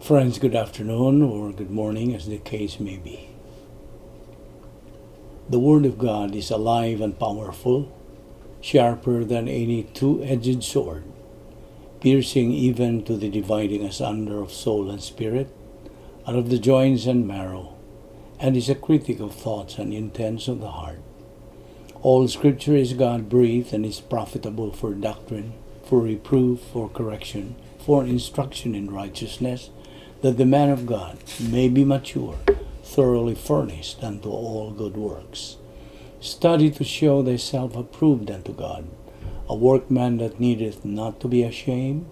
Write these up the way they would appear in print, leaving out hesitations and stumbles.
Friends, good afternoon or good morning as the case may be. The Word of God is alive and powerful, sharper than any two-edged sword, piercing even to the dividing asunder of soul and spirit, and of the joints and marrow, and is a critic of thoughts and intents of the heart. All Scripture is God-breathed and is profitable for doctrine, for reproof, for correction, for instruction in righteousness, that the man of God may be mature, thoroughly furnished unto all good works. Study to show thyself approved unto God, a workman that needeth not to be ashamed,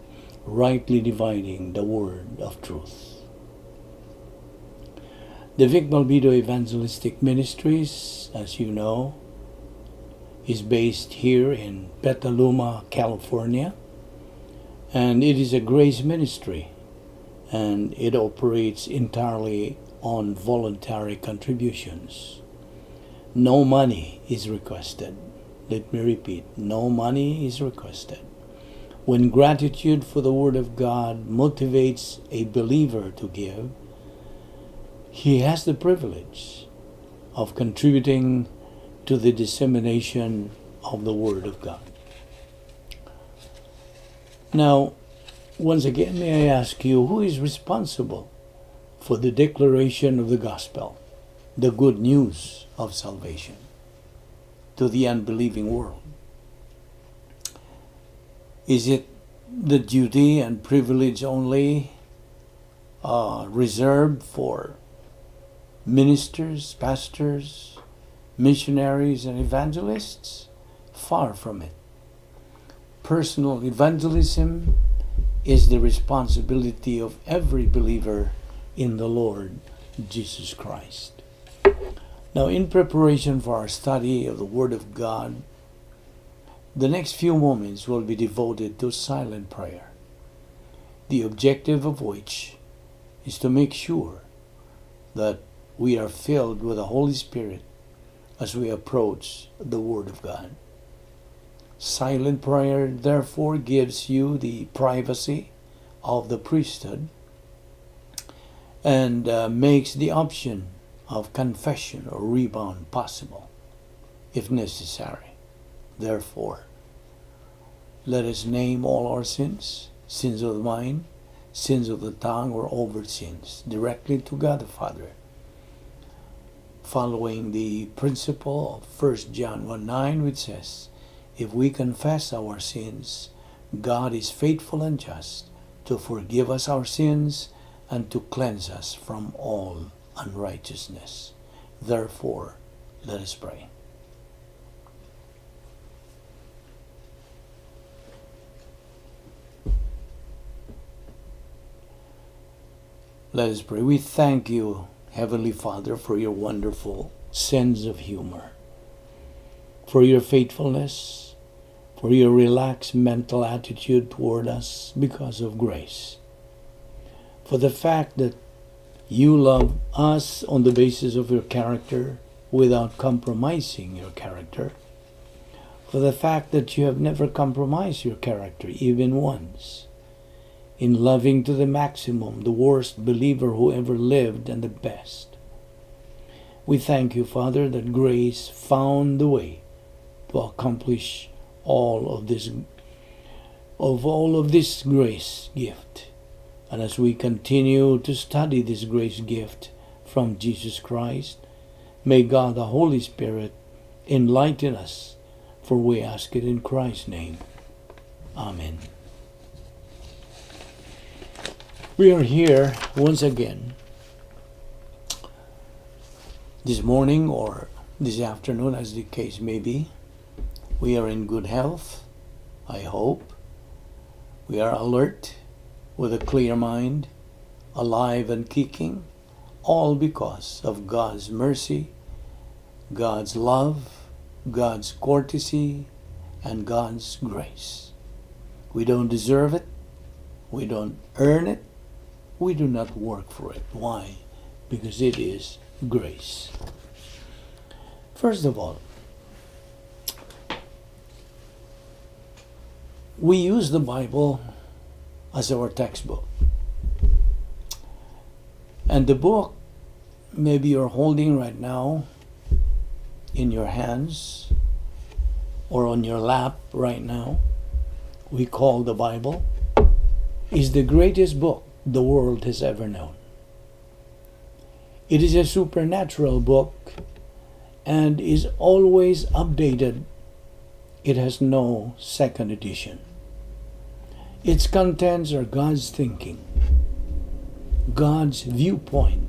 rightly dividing the word of truth. The Vic Balbido Evangelistic Ministries, as you know, is based here in Petaluma, California, and it is a grace ministry, and it operates entirely on voluntary contributions. No money is requested. Let me repeat, no money is requested. When gratitude for the Word of God motivates a believer to give, he has the privilege of contributing to the dissemination of the Word of God. Now, once again, may I ask you, who is responsible for the declaration of the gospel, the good news of salvation, to the unbelieving world? Is it the duty and privilege only reserved for ministers, pastors, missionaries, and evangelists? Far from it. Personal evangelism is the responsibility of every believer in the Lord Jesus Christ. Now, in preparation for our study of the Word of God, the next few moments will be devoted to silent prayer, the objective of which is to make sure that we are filled with the Holy Spirit as we approach the Word of God. Silent prayer, therefore, gives you the privacy of the priesthood and makes the option of confession or rebound possible, if necessary. Therefore, let us name all our sins, sins of the mind, sins of the tongue, or overt sins, directly to God the Father, following the principle of 1 John 1:9, which says, if we confess our sins, God is faithful and just to forgive us our sins and to cleanse us from all unrighteousness. Therefore, let us pray. Let us pray. We thank you, Heavenly Father, for your wonderful sense of humor, for your faithfulness, for your relaxed mental attitude toward us because of grace, for the fact that you love us on the basis of your character without compromising your character, for the fact that you have never compromised your character even once, in loving to the maximum the worst believer who ever lived and the best. We thank you, Father, that grace found the way to accomplish all of this grace gift. And as we continue to study this grace gift from Jesus Christ, may God the Holy Spirit enlighten us, for we ask it in Christ's name. Amen. We are here once again this morning or this afternoon, as the case may be. We are in good health, I hope. We are alert, with a clear mind, alive and kicking, all because of God's mercy, God's love, God's courtesy, and God's grace. We don't deserve it. We don't earn it. We do not work for it. Why? Because it is grace. First of all, we use the Bible as our textbook. And the book maybe you're holding right now in your hands or on your lap right now, we call the Bible, is the greatest book the world has ever known. It is a supernatural book and is always updated. It has no second edition. Its contents are God's thinking, God's viewpoint,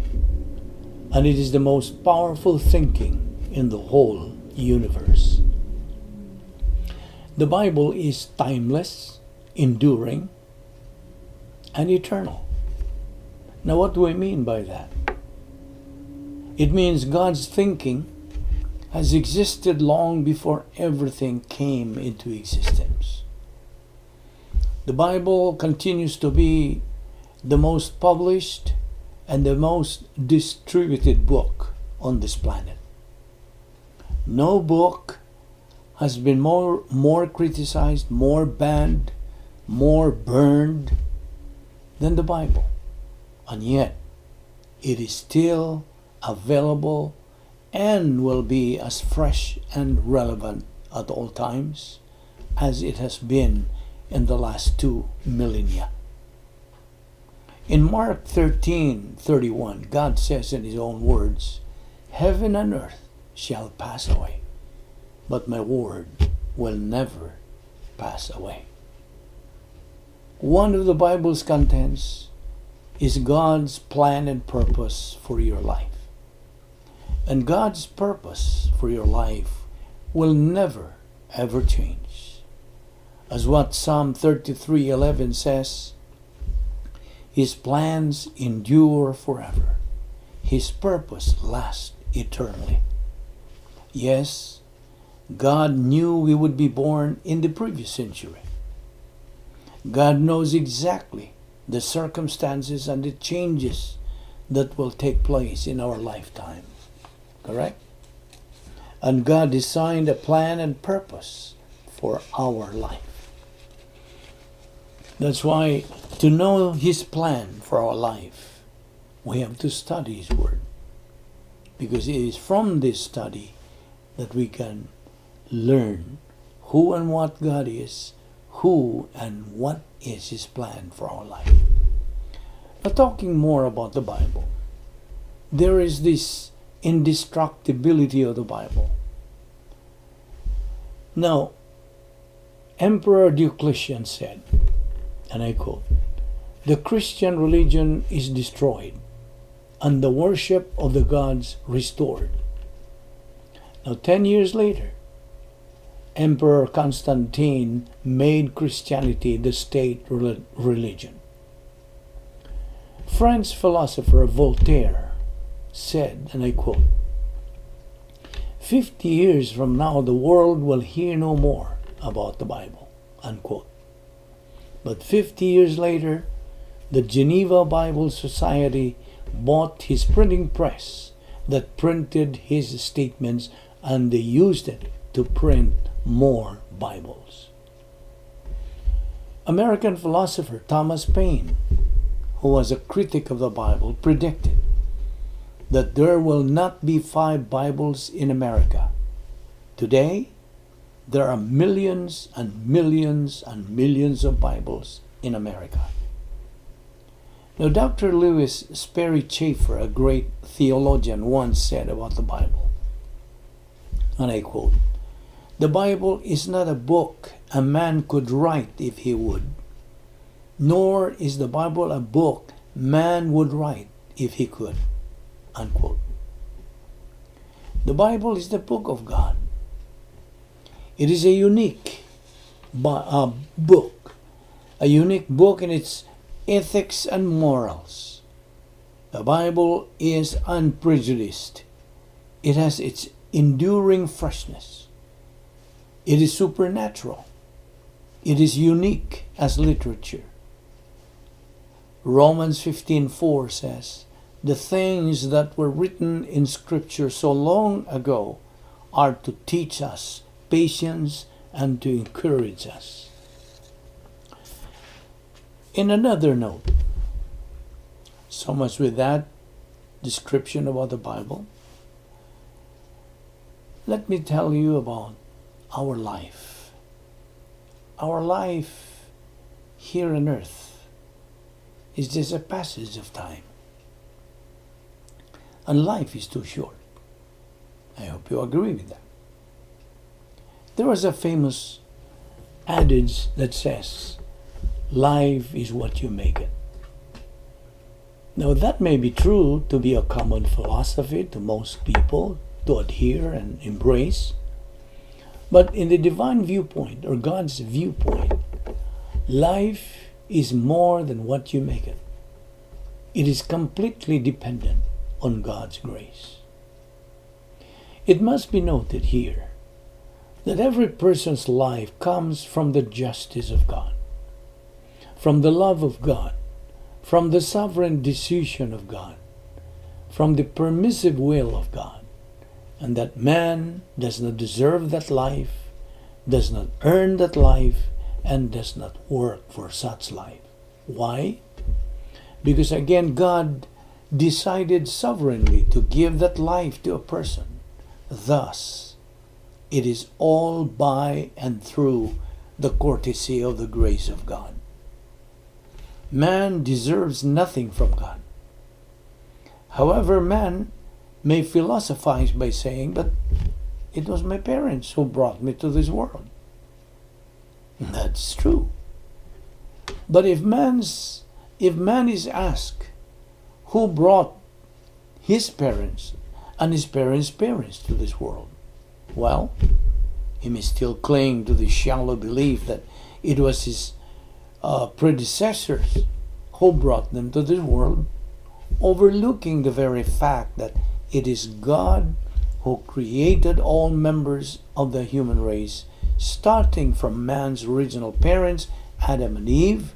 and it is the most powerful thinking in the whole universe. The Bible is timeless, enduring, and eternal. Now, what do I mean by that? It means God's thinking has existed long before everything came into existence. The Bible continues to be the most published and the most distributed book on this planet. No book has been more criticized, more banned, more burned than the Bible. And yet, it is still available and will be as fresh and relevant at all times as it has been in the last 2 millennia. In Mark 13:31, God says in His own words, "Heaven and earth shall pass away, but my word will never pass away." One of the Bible's contents is God's plan and purpose for your life. And God's purpose for your life will never, ever change. As what Psalm 33:11 says, His plans endure forever. His purpose lasts eternally. Yes, God knew we would be born in the previous century. God knows exactly the circumstances and the changes that will take place in our lifetime. Correct? And God designed a plan and purpose for our life. That's why to know His plan for our life, we have to study His Word. Because it is from this study that we can learn who and what God is, who and what is His plan for our life. Now, talking more about the Bible, there is this indestructibility of the Bible. Now, Emperor Diocletian said, and I quote, "The Christian religion is destroyed and the worship of the gods restored." Now, 10 years later, Emperor Constantine made Christianity the state religion. French philosopher Voltaire said, and I quote, 50 years from now the world will hear no more about the Bible, unquote. But 50 years later, the Geneva Bible Society bought his printing press that printed his statements, and they used it to print more Bibles. American philosopher Thomas Paine, who was a critic of the Bible, predicted that there will not be 5 Bibles in America. Today, there are millions and millions and millions of Bibles in America. Now, Dr. Lewis Sperry Chafer, a great theologian, once said about the Bible, and I quote, "The Bible is not a book a man could write if he would, nor is the Bible a book man would write if he could," unquote. The Bible is the book of God. It is a unique book, a unique book in its ethics and morals. The Bible is unprejudiced. It has its enduring freshness. It is supernatural. It is unique as literature. Romans 15:4 says, "The things that were written in Scripture so long ago are to teach us patience and to encourage us." In another note, so much with that, description about the Bible, let me tell you about our life. Our life here on earth is just a passage of time. And life is too short. I hope you agree with that. There was a famous adage that says, life is what you make it. Now that may be true to be a common philosophy to most people to adhere and embrace. But in the divine viewpoint, or God's viewpoint, life is more than what you make it. It is completely dependent on God's grace. It must be noted here that every person's life comes from the justice of God, from the love of God, from the sovereign decision of God, from the permissive will of God, and that man does not deserve that life, does not earn that life, and does not work for such life. Why? Because again, God decided sovereignly to give that life to a person. Thus, it is all by and through the courtesy of the grace of God. Man deserves nothing from God. However, man may philosophize by saying, but it was my parents who brought me to this world. That's true. But if man is asked who brought his parents and his parents' parents to this world, well, he may still cling to the shallow belief that it was his predecessors who brought them to this world, overlooking the very fact that it is God who created all members of the human race, starting from man's original parents, Adam and Eve,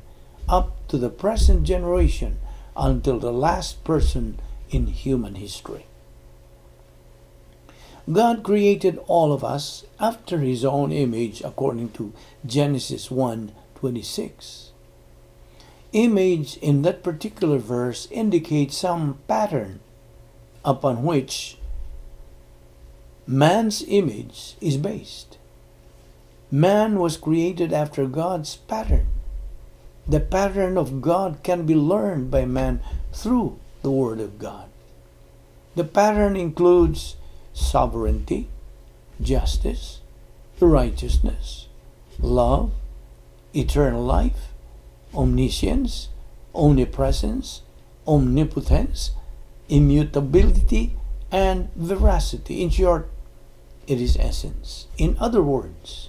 up to the present generation until the last person in human history. God created all of us after His own image according to Genesis 1:26. Image in that particular verse indicates some pattern upon which man's image is based. Man was created after God's pattern. The pattern of God can be learned by man through the Word of God. The pattern includes sovereignty, justice, righteousness, love, eternal life, omniscience, omnipresence, omnipotence, immutability, and veracity. In short, it is essence. In other words,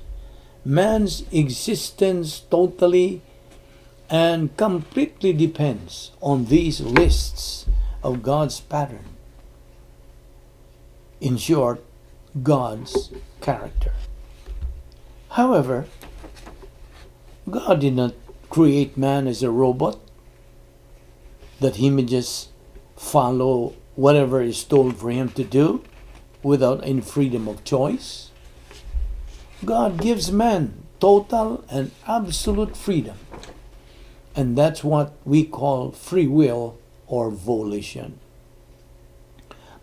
man's existence totally and completely depends on these lists of God's pattern. In short, God's character. However, God did not create man as a robot that he may just follow whatever is told for him to do without any freedom of choice. God gives man total and absolute freedom. And that's what we call free will or volition.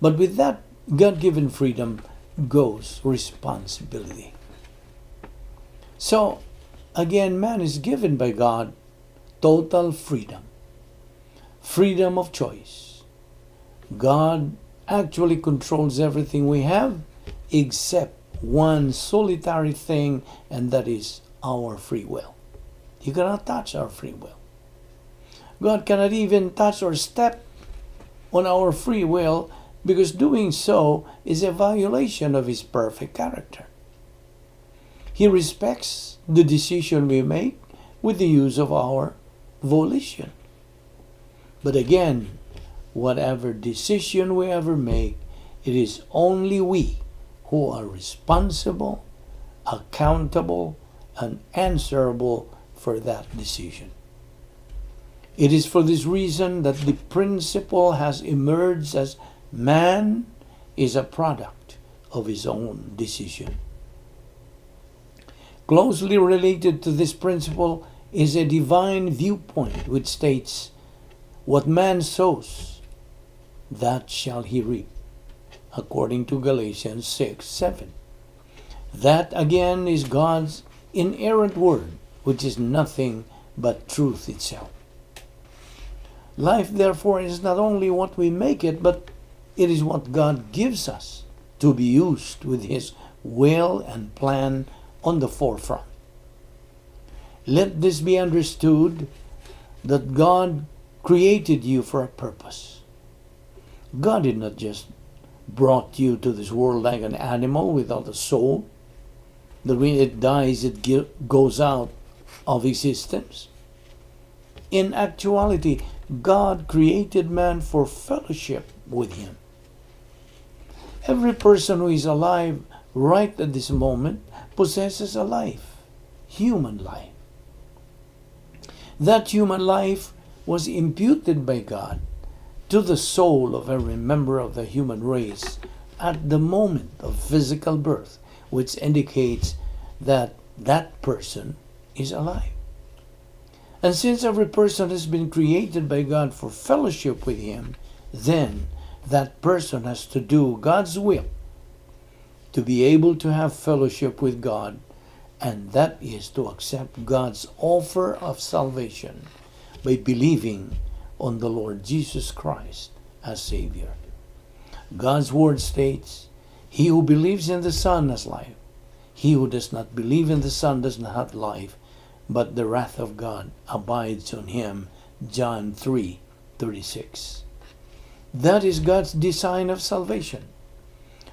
But with that God-given freedom goes responsibility. So, again, man is given by God total freedom. Freedom of choice. God actually controls everything we have except one solitary thing, and that is our free will. He cannot touch our free will. God cannot even touch or step on our free will, because doing so is a violation of His perfect character. He respects the decision we make with the use of our volition. But again, whatever decision we ever make, it is only we who are responsible, accountable, and answerable for that decision. It is for this reason that the principle has emerged as man is a product of his own decision. Closely related to this principle is a divine viewpoint which states, what man sows, that shall he reap, according to Galatians 6:7. That again is God's inerrant word, which is nothing but truth itself. Life, therefore, is not only what we make it, but it is what God gives us to be used with His will and plan on the forefront. Let this be understood, that God created you for a purpose. God did not just brought you to this world like an animal without a soul, that when it dies, it goes out of existence. In actuality, God created man for fellowship with Him. Every person who is alive right at this moment possesses a life, human life. That human life was imputed by God to the soul of every member of the human race at the moment of physical birth, which indicates that that person is alive. And since every person has been created by God for fellowship with Him, then that person has to do God's will to be able to have fellowship with God, and that is to accept God's offer of salvation by believing on the Lord Jesus Christ as Savior. God's Word states, "He who believes in the Son has life. He who does not believe in the Son does not have life, but the wrath of God abides on him." John 3:36. That is God's design of salvation.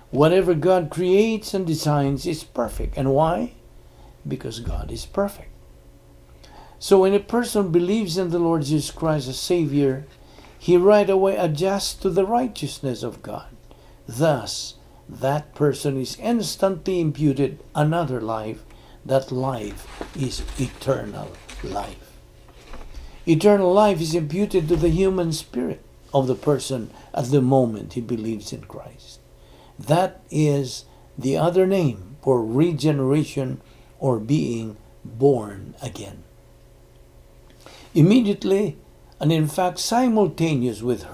Whatever God creates and designs is perfect. And why? Because God is perfect. So when a person believes in the Lord Jesus Christ as Savior, he right away adjusts to the righteousness of God. Thus, that person is instantly imputed another life. That life is eternal life. Eternal life is imputed to the human spirit of the person at the moment he believes in Christ. That is the other name for regeneration or being born again. Immediately, and in fact simultaneous with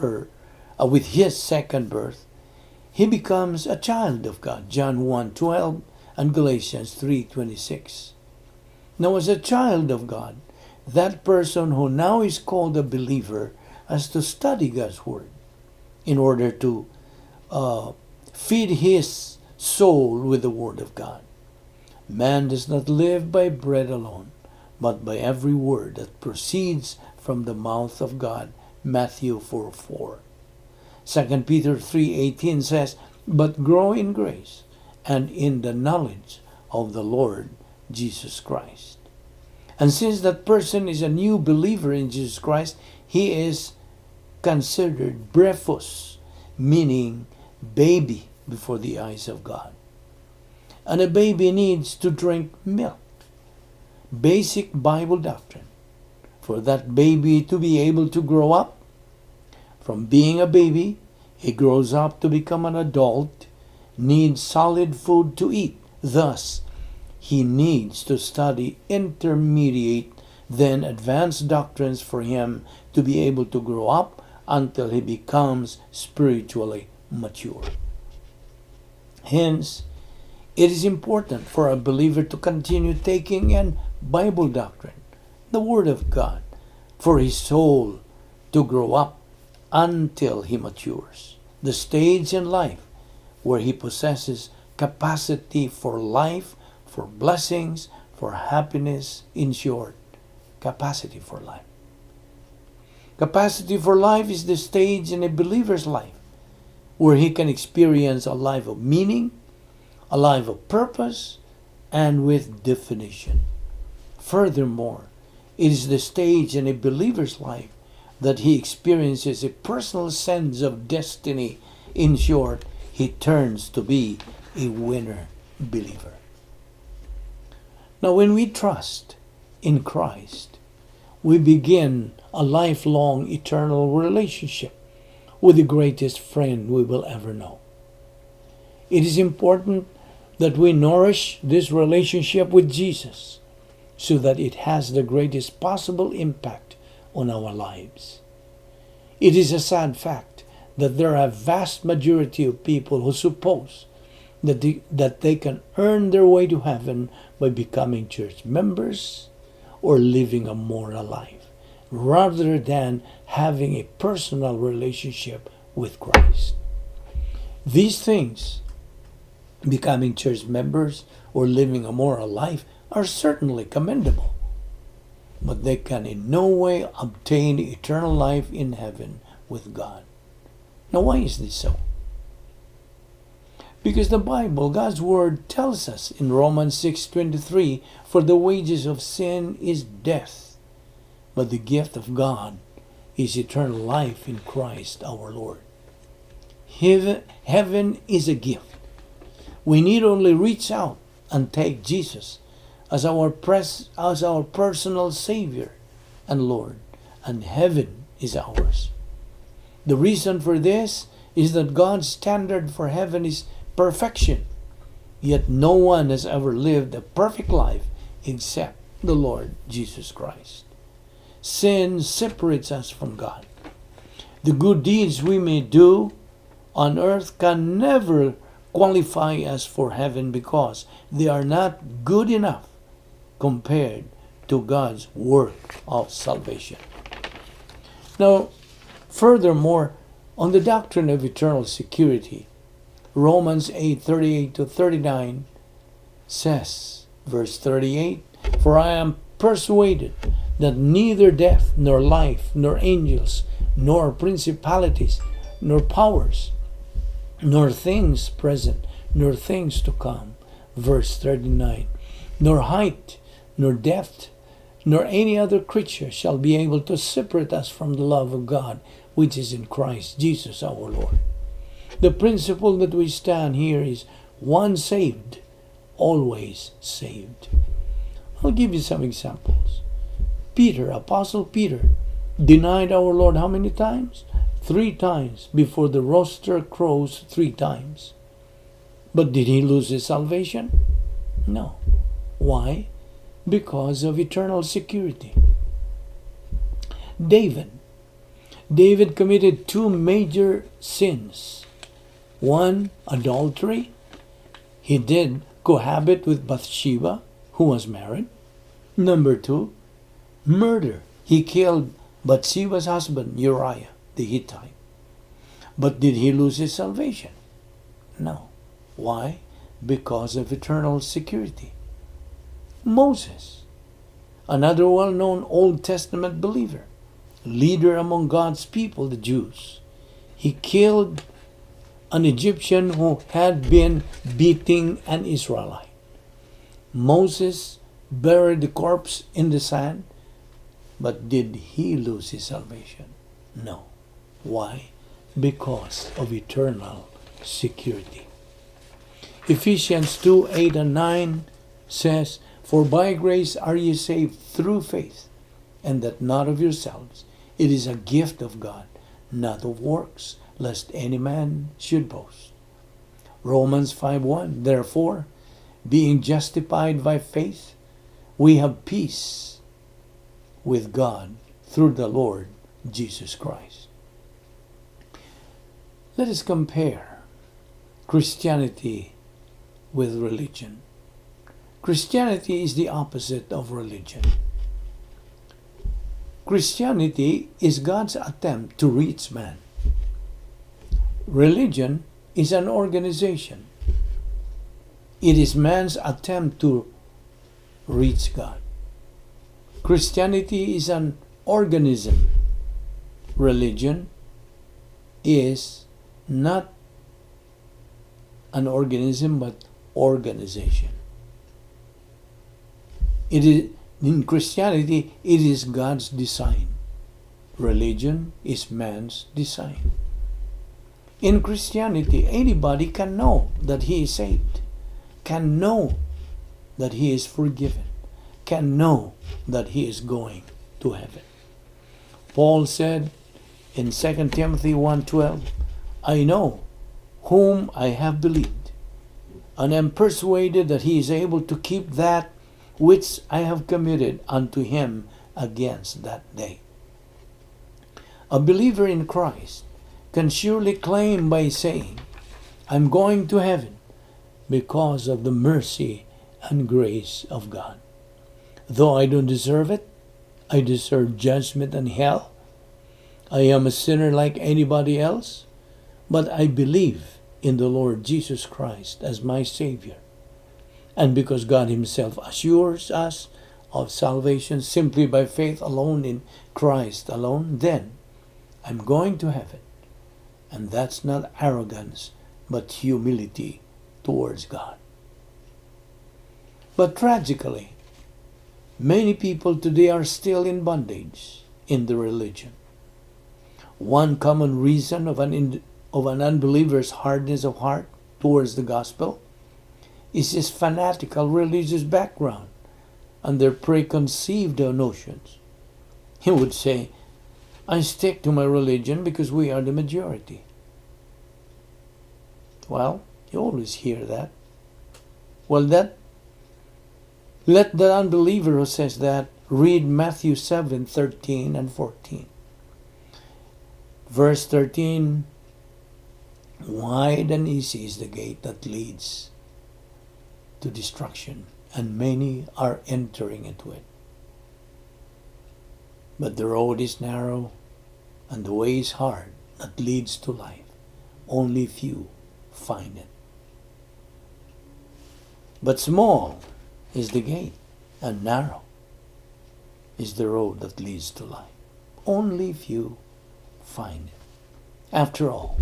his second birth, he becomes a child of God. John 1:12 and Galatians 3:26. Now, as a child of God, that person who now is called a believer has to study God's Word in order to feed his soul with the Word of God. Man does not live by bread alone, but by every word that proceeds from the mouth of God. Matthew 4:4. 2 Peter 3:18 says, "But grow in grace and in the knowledge of the Lord Jesus Christ." And since that person is a new believer in Jesus Christ, he is considered brephos, meaning baby before the eyes of God. And a baby needs to drink milk, basic Bible doctrine, for that baby to be able to grow up. From being a baby, he grows up to become an adult, needs solid food to eat. Thus, he needs to study intermediate, then advanced doctrines for him to be able to grow up until he becomes spiritually mature. Hence, it is important for a believer to continue taking in Bible doctrine, the Word of God, for his soul to grow up until he matures. The stage in life where he possesses capacity for life, for blessings, for happiness, in short, capacity for life. Capacity for life is the stage in a believer's life where he can experience a life of meaning, a life of purpose, and with definition. Furthermore, it is the stage in a believer's life that he experiences a personal sense of destiny. In short, he turns to be a winner believer. Now, when we trust in Christ, we begin a lifelong eternal relationship with the greatest friend we will ever know. It is important that we nourish this relationship with Jesus so that it has the greatest possible impact on our lives. It is a sad fact that there are a vast majority of people who suppose that they can earn their way to heaven by becoming church members or living a moral life, rather than having a personal relationship with Christ. These things, becoming church members or living a moral life, are certainly commendable, but they can in no way obtain eternal life in heaven with God. Now, why is this so? Because the Bible, God's Word, tells us in Romans 6:23, "For the wages of sin is death, but the gift of God is eternal life in Christ our Lord." Heaven is a gift. We need only reach out and take Jesus as our personal Savior and Lord, and heaven is ours. The reason for this is that God's standard for heaven is perfection, yet no one has ever lived a perfect life except the Lord Jesus Christ. Sin separates us from God. The good deeds we may do on earth can never qualify us for heaven because they are not good enough compared to God's work of salvation. Now, furthermore, on the doctrine of eternal security, Romans 8:38-39 says, verse 38, "For I am persuaded that neither death, nor life, nor angels, nor principalities, nor powers, nor things present, nor things to come," verse 39, "nor height, nor depth, nor any other creature shall be able to separate us from the love of God, which is in Christ Jesus our Lord." The principle that we stand here is once saved, always saved. I'll give you some examples. Peter, Apostle Peter, denied our Lord how many times? 3 times before the rooster crows 3 times. But did he lose his salvation? No. Why? Because of eternal security. David committed 2 major sins. 1, adultery. He did cohabit with Bathsheba, who was married. Number 2, murder. He killed Bathsheba's husband, Uriah the Hittite. But did he lose his salvation? No. Why? Because of eternal security. Moses, another well-known Old Testament believer, leader among God's people, the Jews. He killed an Egyptian who had been beating an Israelite. Moses buried the corpse in the sand, but did he lose his salvation? No. Why? Because of eternal security. Ephesians 2:8-9 says, "For by grace are ye saved through faith, and that not of yourselves. It is a gift of God, not of works, lest any man should boast." Romans 5:1, "Therefore, being justified by faith, we have peace with God through the Lord Jesus Christ." Let us compare Christianity with religion. Christianity is the opposite of religion. Christianity is God's attempt to reach man. Religion is an organization. It is man's attempt to reach God. Christianity is an organism. Religion is not an organism but organization. It is, in Christianity, it is God's design. Religion is man's design. In Christianity, anybody can know that he is saved, can know that he is forgiven, can know that he is going to heaven. Paul said in 2 Timothy 1:12, "I know whom I have believed, and am persuaded that he is able to keep that which I have committed unto him against that day." A believer in Christ can surely claim by saying, I'm going to heaven because of the mercy and grace of God. Though I don't deserve it, I deserve judgment and hell. I am a sinner like anybody else, but I believe in the Lord Jesus Christ as my Savior. And because God Himself assures us of salvation simply by faith alone in Christ alone, then I'm going to heaven. And that's not arrogance, but humility towards God. But tragically, many people today are still in bondage in the religion. One common reason of an unbeliever's hardness of heart towards the gospel is his fanatical religious background and their preconceived notions. He would say, I stick to my religion because we are the majority. Well, you always hear that. Well, let the unbeliever who says that read Matthew 7:13 and 14. Verse 13, wide and easy is the gate that leads to destruction, and many are entering into it. But the road is narrow, and the way is hard that leads to life. Only few find it. But small is the gate, and narrow is the road that leads to life. Only few find it. After all,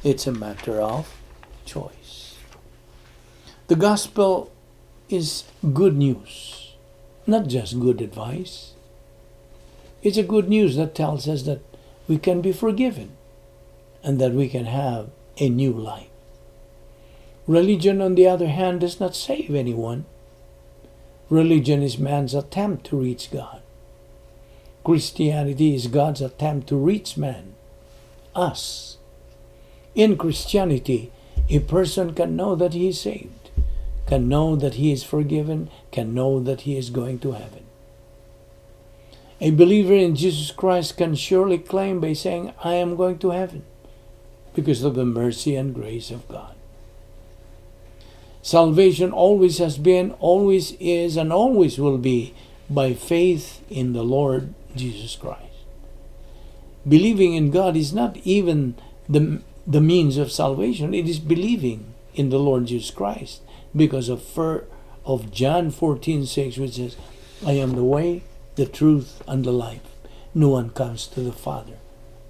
it's a matter of choice. The gospel is good news, not just good advice. It's a good news that tells us that we can be forgiven and that we can have a new life. Religion, on the other hand, does not save anyone. Religion is man's attempt to reach God. Christianity is God's attempt to reach man, us. In Christianity, a person can know that he is saved, can know that he is forgiven, can know that he is going to heaven. A believer in Jesus Christ can surely claim by saying, I am going to heaven because of the mercy and grace of God. Salvation always has been, always is, and always will be by faith in the Lord Jesus Christ. Believing in God is not even the means of salvation. It is believing in the Lord Jesus Christ because of John 14:6, which says, I am the way, the truth, and the life. No one comes to the Father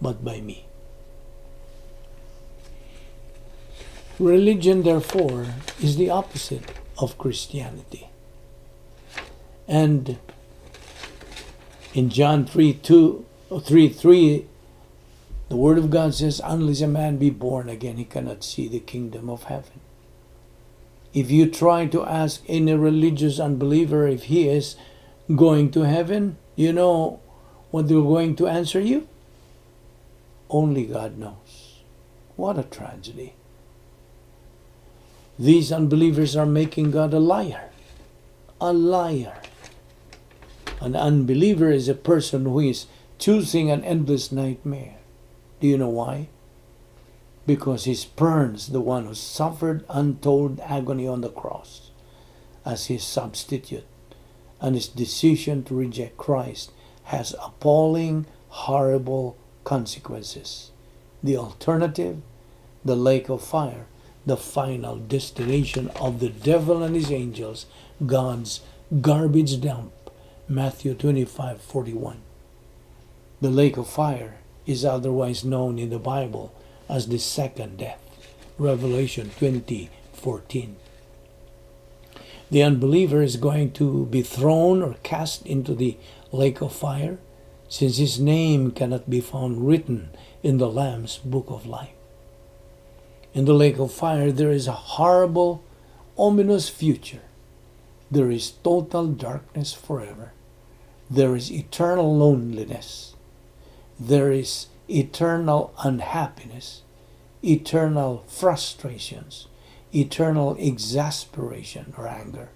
but by me. Religion, therefore, is the opposite of Christianity. And in John 3:3, the Word of God says, unless a man be born again, he cannot see the kingdom of heaven. If you try to ask any religious unbeliever if he is going to heaven, you know what they're going to answer you? Only God knows. What a tragedy. These unbelievers are making God a liar. A liar. An unbeliever is a person who is choosing an endless nightmare. Do you know why? Because he spurns the one who suffered untold agony on the cross as his substitute, and his decision to reject Christ has appalling, horrible consequences. The alternative, the lake of fire, the final destination of the devil and his angels, God's garbage dump. Matthew 25:41. The lake of fire is otherwise known in the Bible as the second death. Revelation 20:14. The unbeliever is going to be thrown or cast into the lake of fire, since his name cannot be found written in the Lamb's book of life. In the lake of fire, there is a horrible, ominous future. There is total darkness forever. There is eternal loneliness. There is eternal unhappiness, eternal frustrations, eternal exasperation or anger,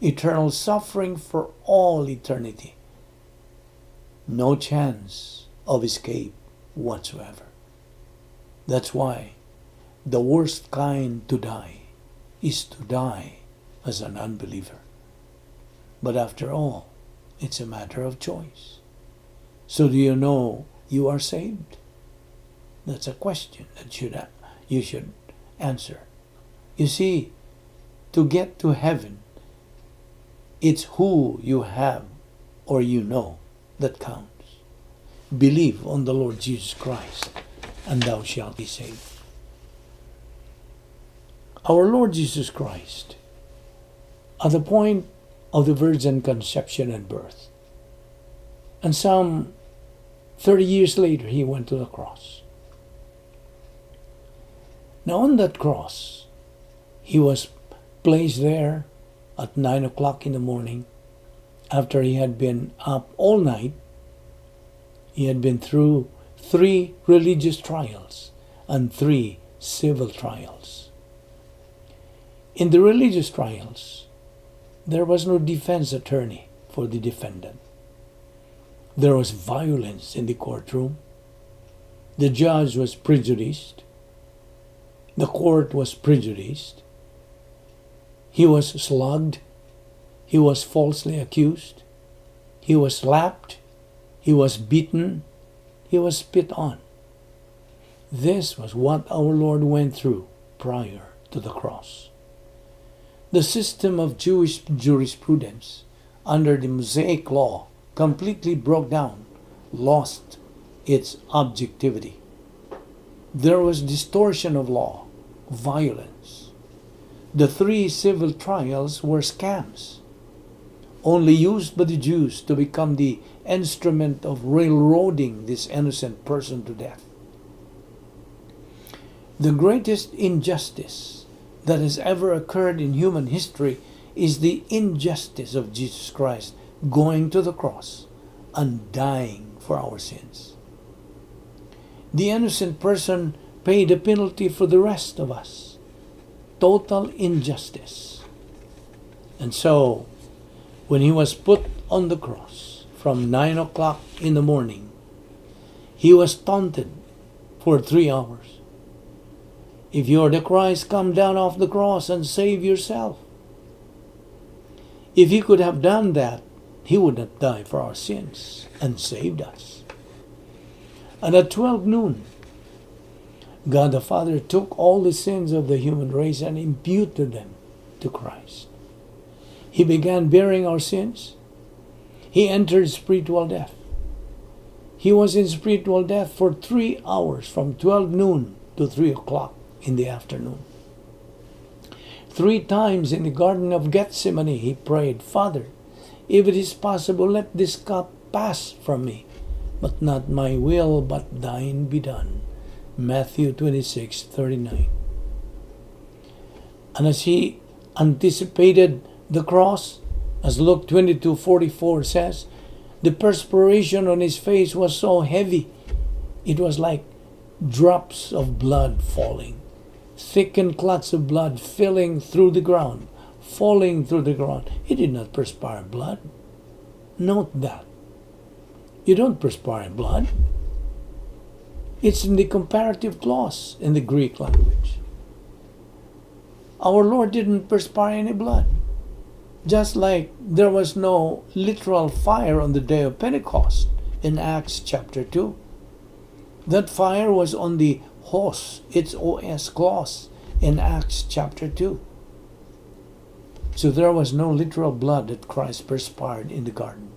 eternal suffering for all eternity. No chance of escape whatsoever. That's why the worst kind to die is to die as an unbeliever. But after all, it's a matter of choice. So do you know you are saved? That's a question that you should answer. You see, to get to heaven, it's who you have or you know that counts. Believe on the Lord Jesus Christ, and thou shalt be saved. Our Lord Jesus Christ, at the point of the virgin conception and birth, and some 30 years later, he went to the cross. Now on that cross, he was placed there at 9 o'clock in the morning after he had been up all night. He had been through 3 religious trials and 3 civil trials. In the religious trials, there was no defense attorney for the defendant. There was violence in the courtroom. The judge was prejudiced. The court was prejudiced. He was slugged. He was falsely accused. He was slapped. He was beaten. He was spit on. This was what our Lord went through prior to the cross. The system of Jewish jurisprudence under the Mosaic law completely broke down, lost its objectivity. There was distortion of law, violence. The 3 civil trials were scams, only used by the Jews to become the instrument of railroading this innocent person to death. The greatest injustice that has ever occurred in human history is the injustice of Jesus Christ going to the cross and dying for our sins. The innocent person paid a penalty for the rest of us. Total injustice. And so, when he was put on the cross from 9 o'clock in the morning, he was taunted for 3 hours. If you're the Christ, come down off the cross and save yourself. If he could have done that, he would not die for our sins and saved us. And at 12 noon, God the Father took all the sins of the human race and imputed them to Christ. He began bearing our sins. He entered spiritual death. He was in spiritual death for 3 hours, from 12 noon to 3 o'clock in the afternoon. 3 times in the Garden of Gethsemane, he prayed, Father, if it is possible, let this cup pass from me, but not my will, but thine be done. Matthew 26:39. And as he anticipated the cross, as Luke 22:44 says, the perspiration on his face was so heavy, it was like drops of blood falling, thickened clots of blood filling through the ground, falling through the ground. He did not perspire blood. Note that. You don't perspire blood. It's in the comparative clause in the Greek language. Our Lord didn't perspire any blood. Just like there was no literal fire on the day of Pentecost in Acts chapter 2. That fire was on the hos, its os clause in Acts chapter 2. So there was no literal blood that Christ perspired in the garden.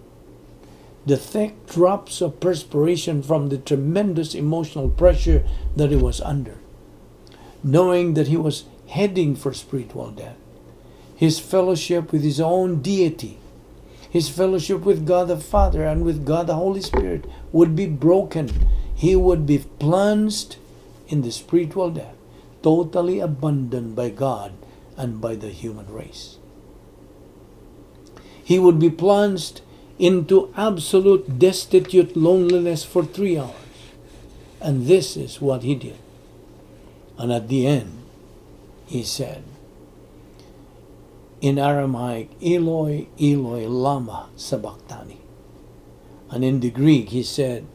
The thick drops of perspiration from the tremendous emotional pressure that he was under, knowing that he was heading for spiritual death. His fellowship with his own deity, his fellowship with God the Father and with God the Holy Spirit would be broken. He would be plunged in the spiritual death, totally abandoned by God and by the human race. He would be plunged into absolute destitute loneliness for 3 hours. And this is what he did. And at the end, he said, in Aramaic, Eloi, Eloi, lama sabachthani. And in the Greek, he said,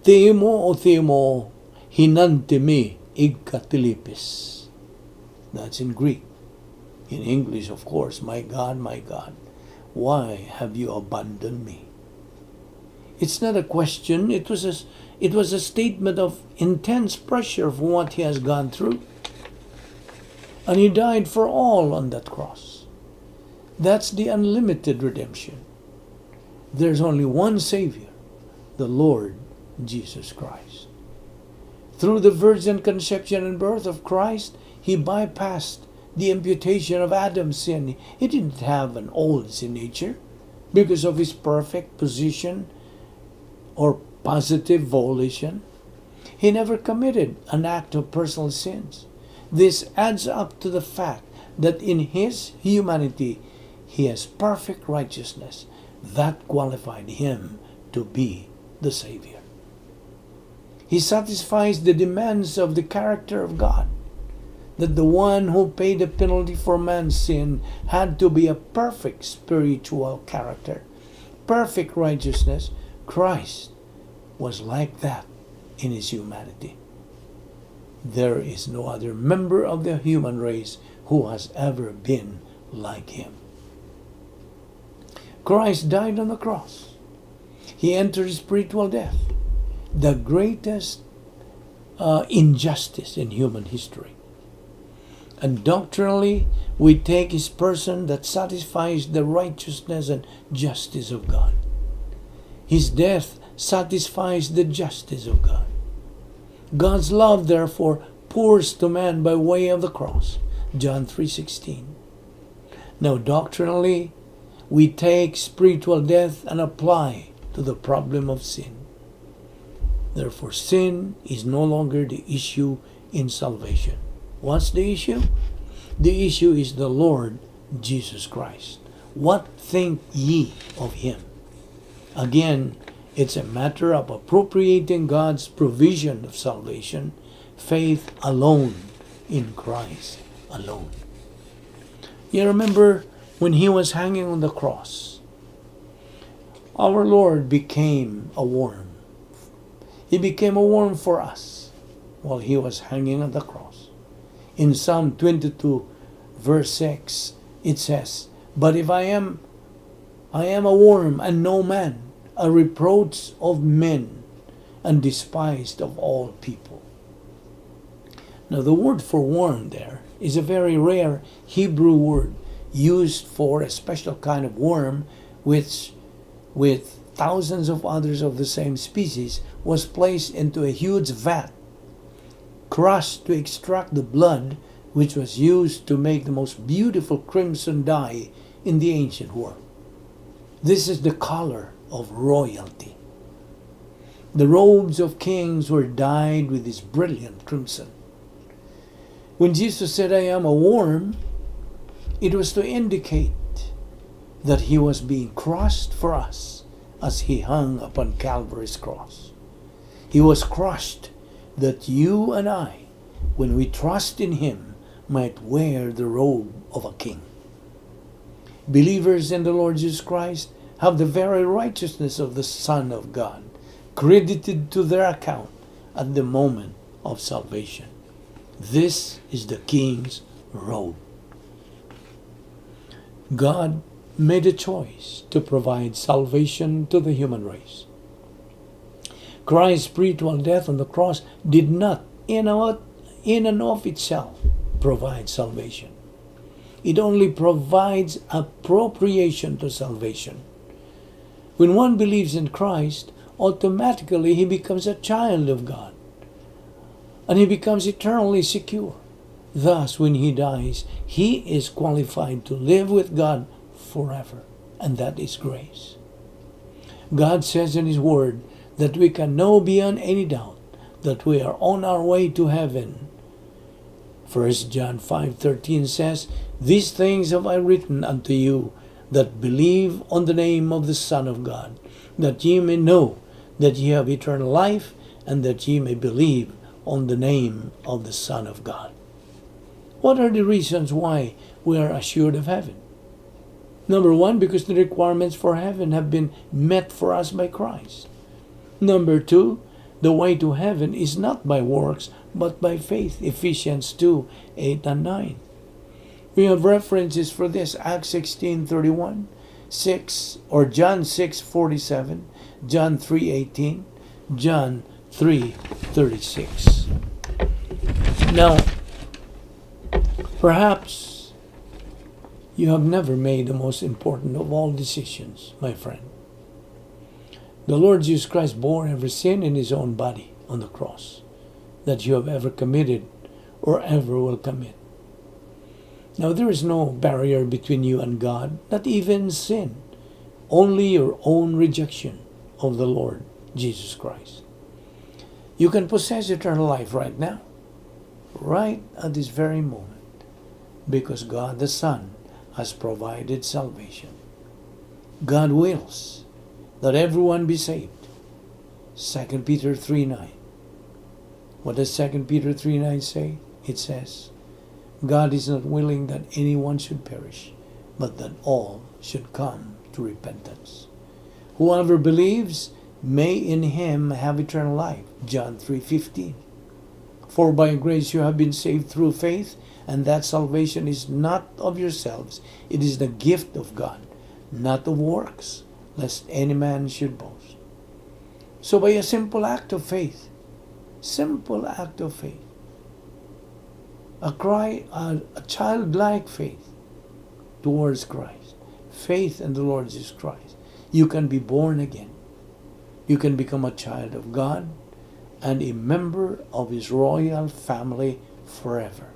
Theimo o Theimo, hinante me igkatilipis. That's in Greek. In English, of course, my God, why have you abandoned me? It's not a question. It was a statement of intense pressure for what he has gone through. And he died for all on that cross. That's the unlimited redemption. There's only one Savior, the Lord Jesus Christ. Through the virgin conception and birth of Christ, he bypassed the imputation of Adam's sin. He didn't have an old sin nature because of his perfect position or positive volition. He never committed an act of personal sins. This adds up to the fact that in his humanity, he has perfect righteousness that qualified him to be the Savior. He satisfies the demands of the character of God, that the one who paid the penalty for man's sin had to be a perfect spiritual character, perfect righteousness. Christ was like that in his humanity. There is no other member of the human race who has ever been like him. Christ died on the cross. He entered spiritual death, the greatest injustice in human history. And doctrinally, we take his person that satisfies the righteousness and justice of God. His death satisfies the justice of God. God's love, therefore, pours to man by way of the cross. John 3:16. Now, doctrinally, we take spiritual death and apply to the problem of sin. Therefore, sin is no longer the issue in salvation. What's the issue? The issue is the Lord Jesus Christ. What think ye of him? Again, it's a matter of appropriating God's provision of salvation, faith alone in Christ alone. You remember when he was hanging on the cross, our Lord became a worm. He became a worm for us while he was hanging on the cross. In Psalm 22, verse 6, it says, "But if I am a worm and no man, a reproach of men, and despised of all people." Now, the word for worm there is a very rare Hebrew word used for a special kind of worm which, with thousands of others of the same species, was placed into a huge vat, crushed to extract the blood, which was used to make the most beautiful crimson dye in the ancient world. This is the color of royalty. The robes of kings were dyed with this brilliant crimson. When Jesus said, "I am a worm," it was to indicate that he was being crushed for us as he hung upon Calvary's cross. He was crushed that you and I, when we trust in him, might wear the robe of a king. Believers in the Lord Jesus Christ have the very righteousness of the Son of God credited to their account at the moment of salvation. This is the king's robe. God made a choice to provide salvation to the human race. Christ's spiritual death on the cross did not, in and of itself, provide salvation. It only provides appropriation to salvation. When one believes in Christ, automatically he becomes a child of God, and he becomes eternally secure. Thus, when he dies, he is qualified to live with God forever, and that is grace. God says in his word that we can know beyond any doubt that we are on our way to heaven. 1 John 5:13 says, "These things have I written unto you that believe on the name of the Son of God, that ye may know that ye have eternal life, and that ye may believe on the name of the Son of God." What are the reasons why we are assured of heaven? Number one, because the requirements for heaven have been met for us by Christ. Number two, The way to heaven is not by works, but by faith. Ephesians 2, 8 and 9. We have references for this. Acts 16:31, 6, or John 6:47, John 3:18, John 3:36. Now, perhaps you have never made the most important of all decisions, my friend. The Lord Jesus Christ bore every sin in His own body on the cross that you have ever committed or ever will commit. Now, there is no barrier between you and God, not even sin, only your own rejection of the Lord Jesus Christ. You can possess eternal life right now, right at this very moment, because God the Son has provided salvation. God wills that everyone be saved. 2 Peter 3:9. What does 2 Peter 3:9 say? It says, God is not willing that anyone should perish, but that all should come to repentance. Whoever believes may in Him have eternal life. John 3:15. For by grace you have been saved through faith, and that salvation is not of yourselves. It is the gift of God, not of works, lest any man should boast. So by a simple act of faith, a childlike faith towards Christ, faith in the Lord Jesus Christ, you can be born again. You can become a child of God and a member of His royal family forever.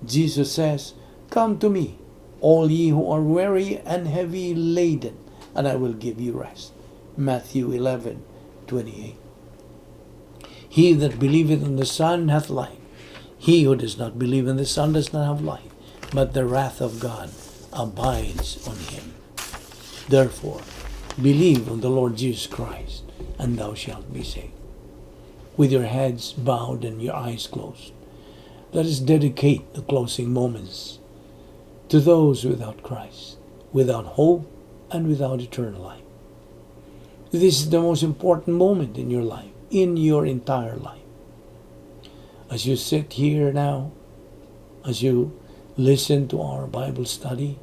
Jesus says, "Come to me, all ye who are weary and heavy laden, and I will give you rest." Matthew 11:28. He that believeth on the Son hath life. He who does not believe in the Son does not have life, but the wrath of God abides on him. Therefore, believe on the Lord Jesus Christ, and thou shalt be saved. With your heads bowed and your eyes closed, let us dedicate the closing moments to those without Christ, without hope, and without eternal life. This is the most important moment in your life, in your entire life. As you sit here now, as you listen to our Bible study,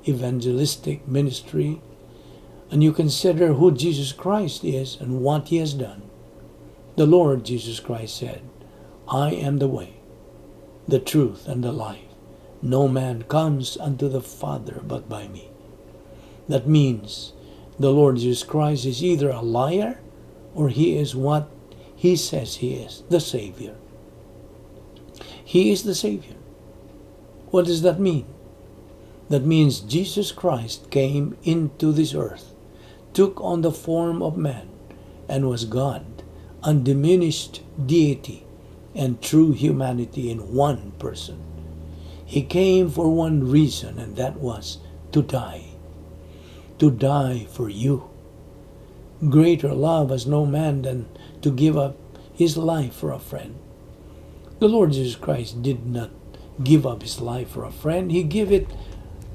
evangelistic ministry, and you consider who Jesus Christ is and what He has done, the Lord Jesus Christ said, "I am the way, the truth, and the life. No man comes unto the Father but by me." That means the Lord Jesus Christ is either a liar or He is what He says He is, the Savior. He is the Savior. What does that mean? That means Jesus Christ came into this earth, took on the form of man, and was God, undiminished deity, and true humanity in one person. He came for one reason, and that was to die. To die for you. Greater love has no man than to give up his life for a friend. The Lord Jesus Christ did not give up His life for a friend. He gave it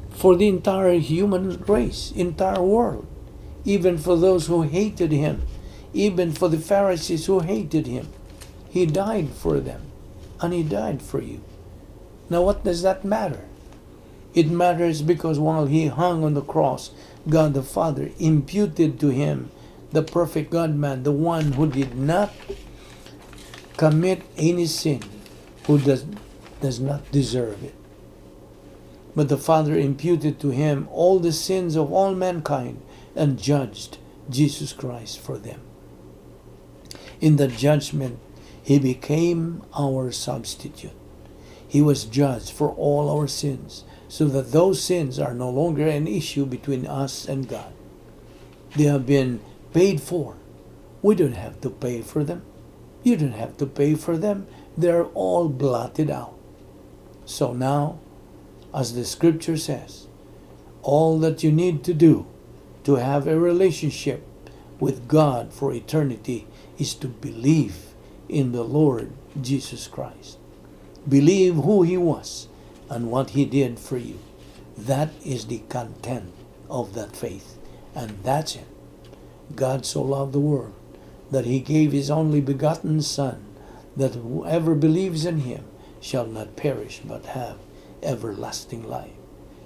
for the entire human race, entire world, even for those who hated Him, even for the Pharisees who hated Him. He died for them, and He died for you. Now what does that matter? It matters because while He hung on the cross, God the Father imputed to Him, the perfect God-man, the one who did not commit any sin, who does not deserve it. But the Father imputed to Him all the sins of all mankind and judged Jesus Christ for them. In the judgment, He became our substitute. He was judged for all our sins, so that those sins are no longer an issue between us and God. They have been paid for. We don't have to pay for them. You don't have to pay for them. They're all blotted out. So now, as the scripture says, all that you need to do to have a relationship with God for eternity is to believe in the Lord Jesus Christ. Believe who He was and what He did for you. That is the content of that faith. And that's it. God so loved the world that He gave His only begotten Son, that whoever believes in Him shall not perish but have everlasting life.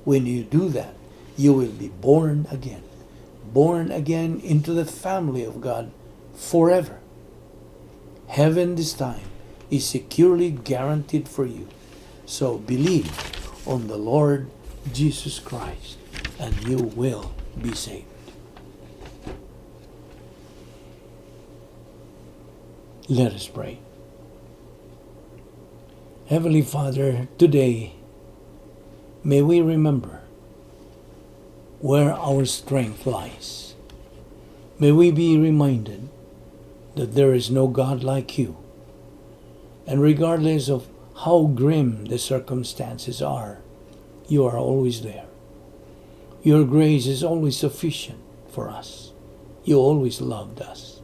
When you do that, you will be born again into the family of God forever. Heaven this time is securely guaranteed for you. So believe on the Lord Jesus Christ and you will be saved. Let us pray. Heavenly Father, today may we remember where our strength lies. May we be reminded that there is no God like you. And regardless of how grim the circumstances are, you are always there. Your grace is always sufficient for us. You always loved us.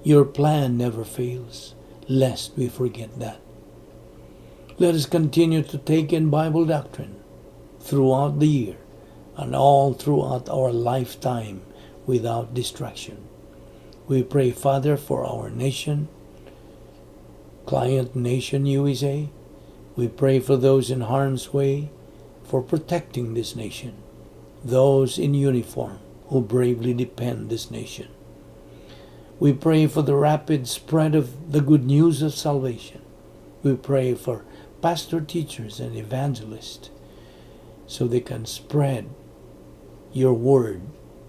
Your plan never fails, lest we forget that. Let us continue to take in Bible doctrine throughout the year and all throughout our lifetime without distraction. We pray, Father, for our nation, client nation USA. We pray for those in harm's way, for protecting this nation, those in uniform who bravely defend this nation. We pray for the rapid spread of the good news of salvation. We pray for pastor, teachers, and evangelists so they can spread your word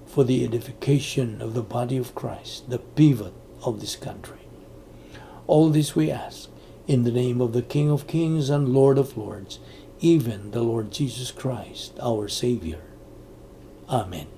for the edification of the body of Christ, the pivot of this country. All this we ask in the name of the King of Kings and Lord of Lords, even the Lord Jesus Christ, our Savior. Amen.